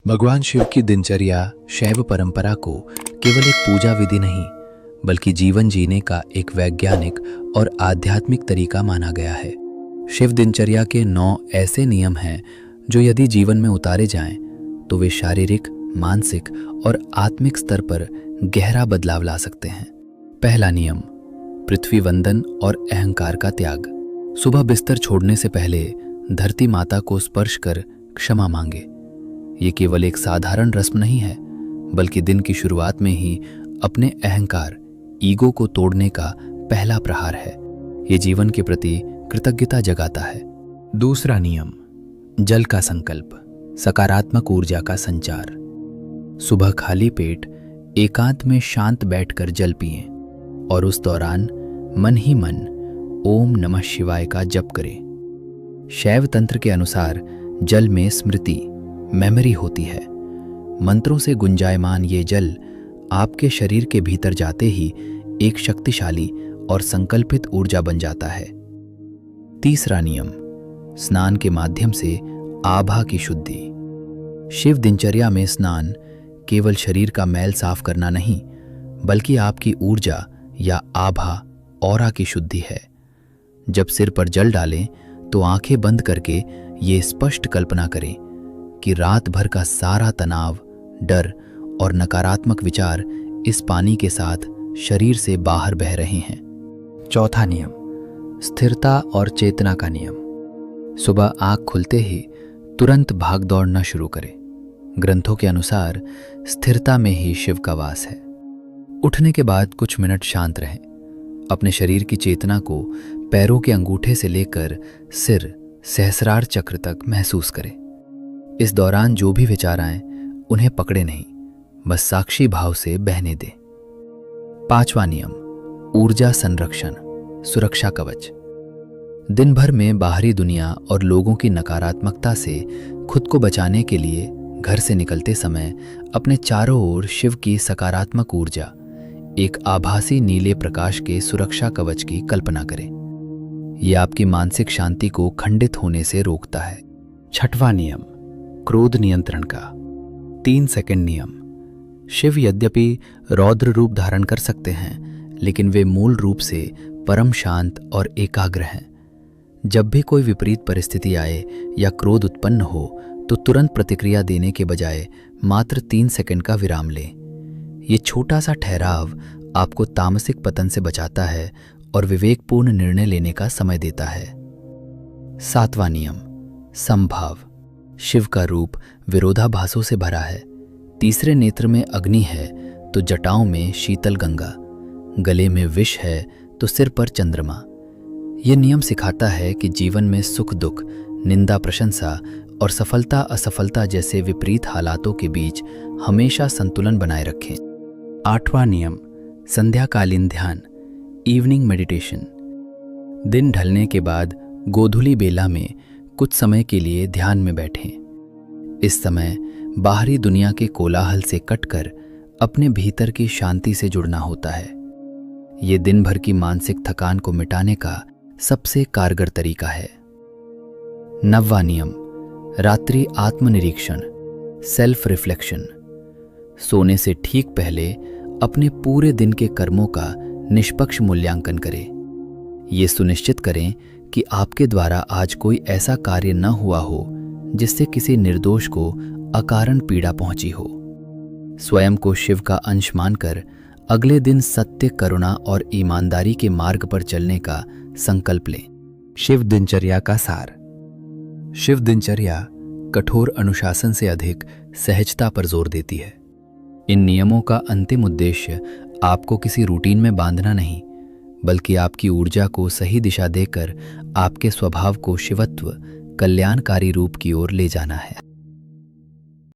भगवान शिव की दिनचर्या शैव परंपरा को केवल एक पूजा विधि नहीं बल्कि जीवन जीने का एक वैज्ञानिक और आध्यात्मिक तरीका माना गया है। शिव दिनचर्या के 9 ऐसे नियम हैं जो यदि जीवन में उतारे जाएं तो वे शारीरिक, मानसिक और आत्मिक स्तर पर गहरा बदलाव ला सकते हैं। पहला नियम, पृथ्वी वंदन और अहंकार का त्याग। सुबह बिस्तर छोड़ने से पहले धरती माता को स्पर्श कर क्षमा मांगे। ये केवल एक साधारण रस्म नहीं है बल्कि दिन की शुरुआत में ही अपने अहंकार, ईगो को तोड़ने का पहला प्रहार है। ये जीवन के प्रति कृतज्ञता जगाता है। दूसरा नियम, जल का संकल्प, सकारात्मक ऊर्जा का संचार। सुबह खाली पेट एकांत में शांत बैठकर जल पिएं और उस दौरान मन ही मन ओम नमः शिवाय का जप करें। शैव तंत्र के अनुसार जल में स्मृति, मेमोरी होती है। मंत्रों से गुंजायमान ये जल आपके शरीर के भीतर जाते ही एक शक्तिशाली और संकल्पित ऊर्जा बन जाता है। तीसरा नियम, स्नान के माध्यम से आभा की शुद्धि। शिव दिनचर्या में स्नान केवल शरीर का मैल साफ करना नहीं बल्कि आपकी ऊर्जा या आभा, ऑरा की शुद्धि है। जब सिर पर जल डालें तो आंखें बंद करके ये स्पष्ट कल्पना करें कि रात भर का सारा तनाव, डर और नकारात्मक विचार इस पानी के साथ शरीर से बाहर बह रहे हैं। चौथा नियम, स्थिरता और चेतना का नियम। सुबह आंख खुलते ही तुरंत भाग दौड़ना शुरू करें। ग्रंथों के अनुसार स्थिरता में ही शिव का वास है। उठने के बाद कुछ मिनट शांत रहें। अपने शरीर की चेतना को पैरों के अंगूठे से लेकर सिर, सहस्रार चक्र तक महसूस करें। इस दौरान जो भी विचार आएं उन्हें पकड़े नहीं, बस साक्षी भाव से बहने दें। पांचवा नियम, ऊर्जा संरक्षण, सुरक्षा कवच। दिन भर में बाहरी दुनिया और लोगों की नकारात्मकता से खुद को बचाने के लिए घर से निकलते समय अपने चारों ओर शिव की सकारात्मक ऊर्जा, एक आभासी नीले प्रकाश के सुरक्षा कवच की कल्पना करें। यह आपकी मानसिक शांति को खंडित होने से रोकता है। छठवां नियम, क्रोध नियंत्रण का 3 सेकंड नियम। शिव यद्यपि रौद्र रूप धारण कर सकते हैं लेकिन वे मूल रूप से परम शांत और एकाग्र हैं। जब भी कोई विपरीत परिस्थिति आए या क्रोध उत्पन्न हो तो तुरंत प्रतिक्रिया देने के बजाय मात्र 3 सेकंड का विराम लें। ये छोटा सा ठहराव आपको तामसिक पतन से बचाता है और विवेकपूर्ण निर्णय लेने का समय देता है। 7वां नियम, समभाव। शिव का रूप विरोधाभासों से भरा है। तीसरे नेत्र में अग्नि है तो जटाओं में शीतल गंगा, गले में विष है तो सिर पर चंद्रमा। यह नियम सिखाता है कि जीवन में सुख दुख, निंदा प्रशंसा और सफलता असफलता जैसे विपरीत हालातों के बीच हमेशा संतुलन बनाए रखें। 8वां नियम, संध्याकालीन ध्यान, इवनिंग मेडिटेशन। दिन ढलने के बाद गोधूली बेला में कुछ समय के लिए ध्यान में बैठें। इस समय बाहरी दुनिया के कोलाहल से कटकर अपने भीतर की शांति से जुड़ना होता है। ये दिन भर की मानसिक थकान को मिटाने का सबसे कारगर तरीका है। 9वां नियम, रात्रि आत्मनिरीक्षण, सेल्फ रिफ्लेक्शन। सोने से ठीक पहले अपने पूरे दिन के कर्मों का निष्पक्ष मूल्यांकन करें। ये सुनिश्चित करें कि आपके द्वारा आज कोई ऐसा कार्य न हुआ हो जिससे किसी निर्दोष को अकारण पीड़ा पहुंची हो। स्वयं को शिव का अंश मानकर अगले दिन सत्य, करुणा और ईमानदारी के मार्ग पर चलने का संकल्प लें। शिव दिनचर्या का सार। शिव दिनचर्या कठोर अनुशासन से अधिक सहजता पर जोर देती है। इन नियमों का अंतिम उद्देश्य आपको किसी रूटीन में बांधना नहीं बल्कि आपकी ऊर्जा को सही दिशा देकर आपके स्वभाव को शिवत्व, कल्याणकारी रूप की ओर ले जाना है।